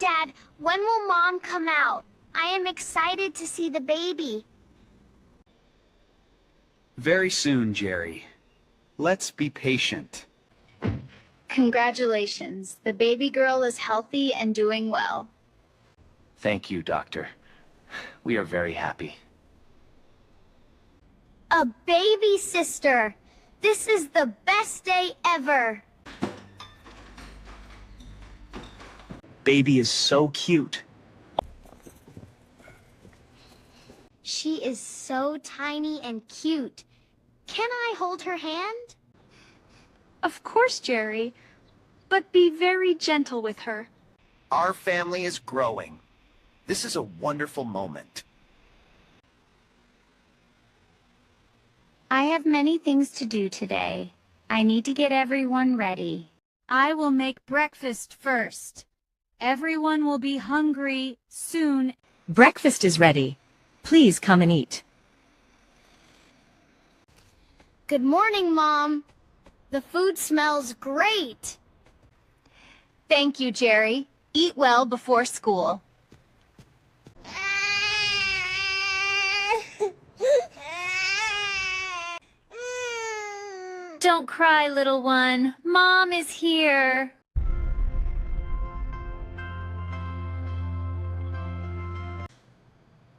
Dad, when will Mom come out? I am excited to see the baby. Very soon, Jerry. Let's be patient. Congratulations. The baby girl is healthy and doing well. Thank you, Doctor. We are very happy. A baby sister. This is the best day ever. Baby is so cute. She is so tiny and cute. Can I hold her hand? Of course, Jerry, but be very gentle with her. Our family is growing. This is a wonderful moment. I have many things to do today. I need to get everyone ready. I will make breakfast first. Everyone will be hungry soon. Breakfast is ready. Please come and eat. Good morning, Mom. The food smells great. Thank you, Jerry. Eat well before school. Don't cry, little one. Mom is here.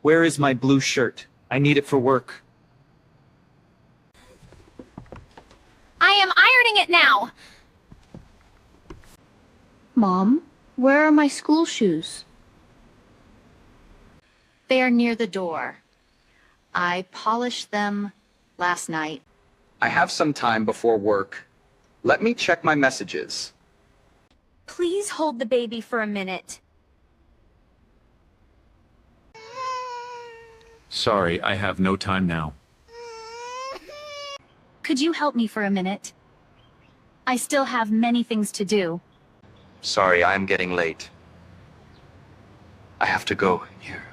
Where is my blue shirt? I need it for work. I am ironing it now. Mom, where are my school shoes? They are near the door. I polished them last night. I have some time before work. Let me check my messages. Please hold the baby for a minute. Sorry, I have no time now. Could you help me for a minute? I still have many things to do. Sorry, I'm getting late. I have to go here.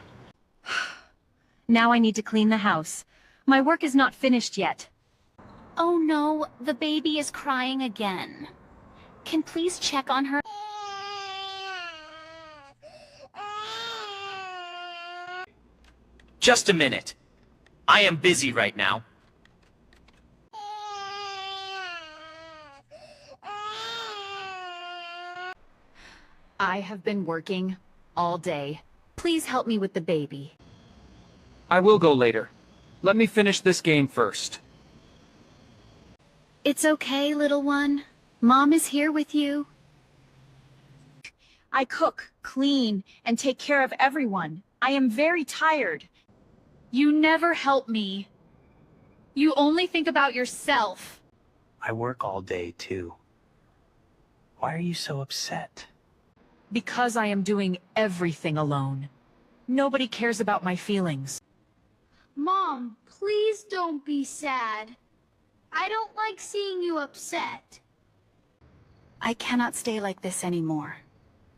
Now I need to clean the house. My work is not finished yet. Oh no, the baby is crying again. Can please check on her? Just a minute. I am busy right now. I have been working all day. Please help me with the baby. I will go later. Let me finish this game first. It's okay, little one. Mom is here with you. I cook, clean, and take care of everyone. I am very tired. You never help me. You only think about yourself. I work all day, too. Why are you so upset? Because I am doing everything alone. Nobody cares about my feelings. Mom, please don't be sad. I don't like seeing you upset. I cannot stay like this anymore.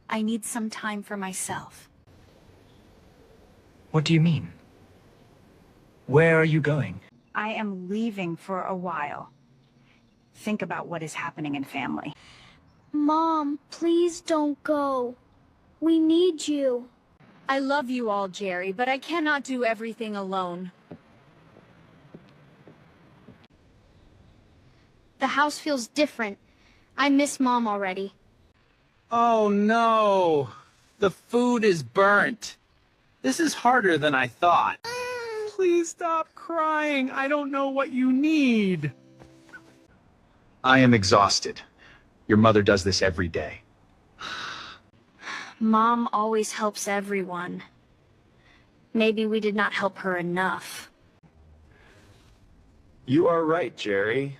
I need some time for myself. What do you mean? Where are you going? I am leaving for a while. Think about what is happening in family. Mom, please don't go. We need you. I love you all, Jerry, but I cannot do everything alone. The house feels different. I miss Mom already. Oh no! The food is burnt. This is harder than I thought. Please stop crying. I don't know what you need. I am exhausted. Your mother does this every day. Mom always helps everyone. Maybe we did not help her enough. You are right, Jerry.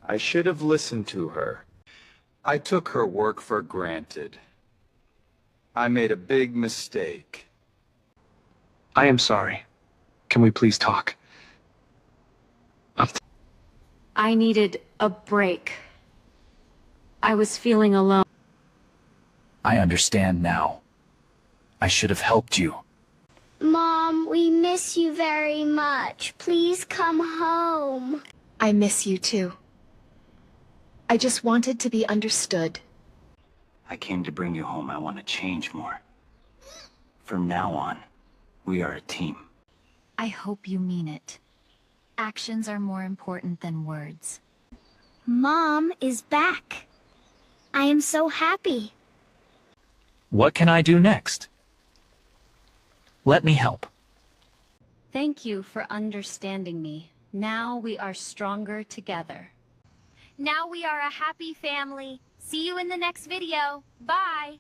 I should have listened to her. I took her work for granted. I made a big mistake. I am sorry. Can we please talk? I needed a break. I was feeling alone. I understand now. I should have helped you. Mom, we miss you very much. Please come home. I miss you too. I just wanted to be understood. I came to bring you home. I want to change more. From now on, we are a team. I hope you mean it. Actions are more important than words. Mom is back. I am so happy. What can I do next? Let me help. Thank you for understanding me. Now we are stronger together. Now we are a happy family. See you in the next video. Bye.